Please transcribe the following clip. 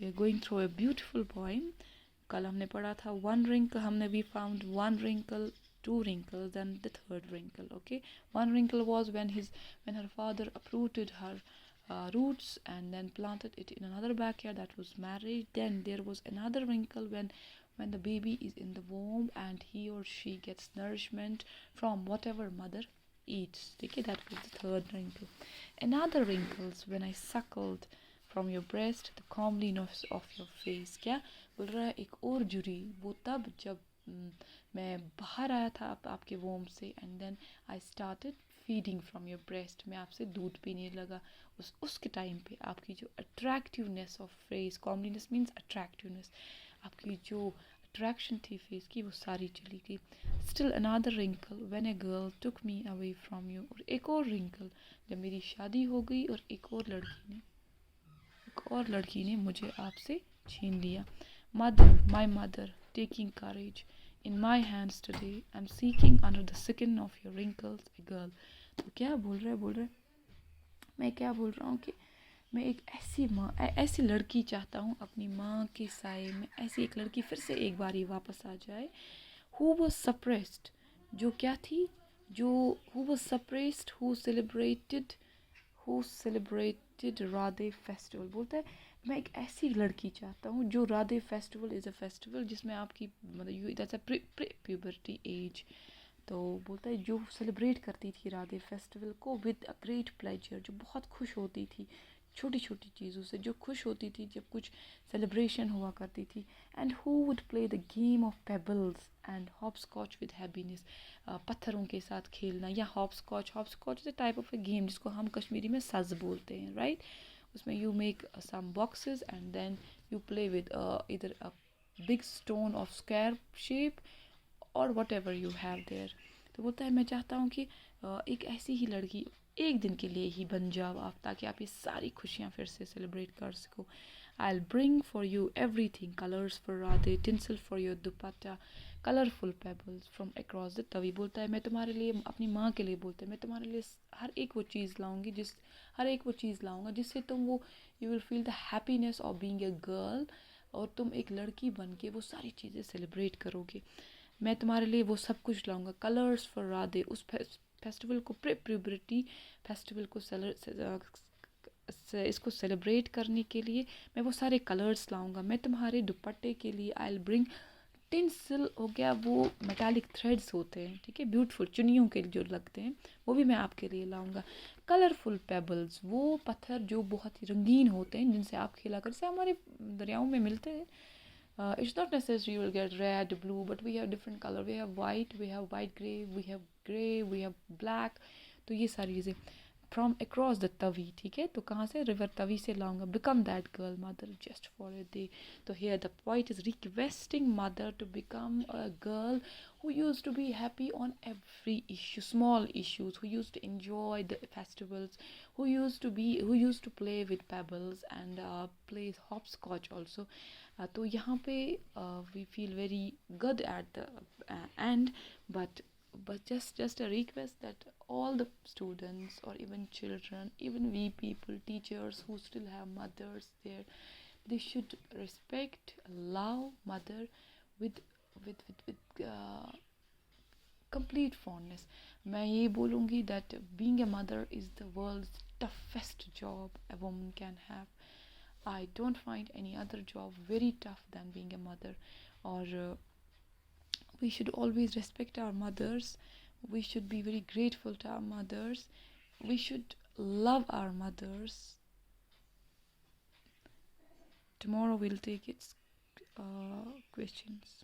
we are going through a beautiful poem. कल हमने पढ़ा था one wrinkle, हमने we found one wrinkle, two wrinkles, and the third wrinkle. Okay, one wrinkle was when her father uprooted her roots and then planted it in another backyard, that was marriage. Then there was another wrinkle when the baby is in the womb and he or she gets nourishment from whatever mother eats. Okay, that was the third wrinkle. Another wrinkles when I suckled from your breast the comeliness of your face. क्या बोल रहा है, एक और जुड़ी वो तब जब मैं बाहर आया था आपके वोम से, and then I started feeding from your breast, मैं आपसे दूध पीने लगा. उसके टाइम पे आपकी जो attractiveness of face, comeliness means attractiveness, आपकी जो अट्रैक्शन थी फेस की वो सारी चली गई. Still another wrinkle when a girl took me away from you, और एक और रिंकल जब मेरी शादी हो गई और एक और लड़की ने मुझे आपसे छीन लिया. Mother, my mother, taking courage in my hands today, I'm seeking under the skin of your wrinkles a girl. तो क्या बोल रहा है, मैं क्या बोल रहा हूँ कि मैं एक ऐसी माँ, ऐसी लड़की चाहता हूँ अपनी माँ के साए में, ऐसी एक लड़की फिर से एक बारी वापस आ जाए. who was suppressed, जो क्या थी, जो who was suppressed, who celebrated Radhe festival. बोलता है मैं एक ऐसी लड़की चाहता हूँ जो Radhe festival is a festival जिसमें आपकी मतलब दैट्स अ प्यूबर्टी एज. तो बोलता है जो सेलिब्रेट करती थी राधे फेस्टिवल को विद अ ग्रेट प्लेजर, जो बहुत खुश होती थी छोटी छोटी चीज़ों से, जो खुश होती थी जब कुछ सेलिब्रेशन हुआ करती थी. And who would play the game of pebbles and hopscotch with happiness, पत्थरों के साथ खेलना, या hopscotch is a type of a game जिसको हम कश्मीरी में सज बोलते हैं, राइट. उसमें you make some boxes and then you play with इधर a big stone of square shape और whatever you have there. तो बोलता है मैं चाहता हूँ कि एक ऐसी ही लड़की एक दिन के लिए ही बन जाओ आप, ताकि आप ये सारी खुशियाँ फिर से सेलिब्रेट कर सको. I will bring for you everything, colours for Radhe, tinsel for your dupatta, colourful pebbles from across the Tawi. बोलता है मैं तुम्हारे लिए, अपनी माँ के लिए बोलते हैं, मैं तुम्हारे लिए हर एक वो चीज़ लाऊंगा जिससे तुम वो you will feel the happiness of being a girl, और तुम एक लड़की बन के वो सारी चीज़ें सेलिब्रेट करोगे. मैं तुम्हारे लिए वो सब कुछ लाऊंगा. कलर्स फॉर राधे, उस फेस्टिवल को, प्यूबर्टी फेस्टिवल को इसको सेलिब्रेट करने के लिए मैं वो सारे कलर्स लाऊंगा. मैं तुम्हारे दुपट्टे के लिए आई विल ब्रिंग टिंसल, हो गया वो मेटालिक थ्रेड्स होते हैं, ठीक है, ब्यूटीफुल चुनियों के जो लगते हैं, वो भी मैं आपके लिए लाऊंगा. कलरफुल पेबल्स, वो पत्थर जो बहुत ही रंगीन होते हैं जिनसे आप खेला कर, जैसे हमारे दरियाओं में मिलते हैं. It's not necessary you will get red, blue, but we have different color. We have white gray, we have black. तो ये सारी चीज़ें from across the तवी, ठीक है, तो कहाँ से, रिवर तवी से लाऊंगा. become that girl mother just for a day. तो here the poet is requesting mother to become a girl who used to be happy on every issue, small issues, who used to enjoy the festivals, who used to play with pebbles and play hopscotch also. तो यहाँ पे we feel very good at the end, but just a request that all the students or even children, even we people, teachers who still have mothers there, they should respect, love mother with complete fondness. मैं ये बोलूँगी that being a mother is the world's toughest job a woman can have. I don't find any other job very tough than being a mother. Or we should always respect our mothers. We should be very grateful to our mothers. We should love our mothers. Tomorrow we'll take its questions.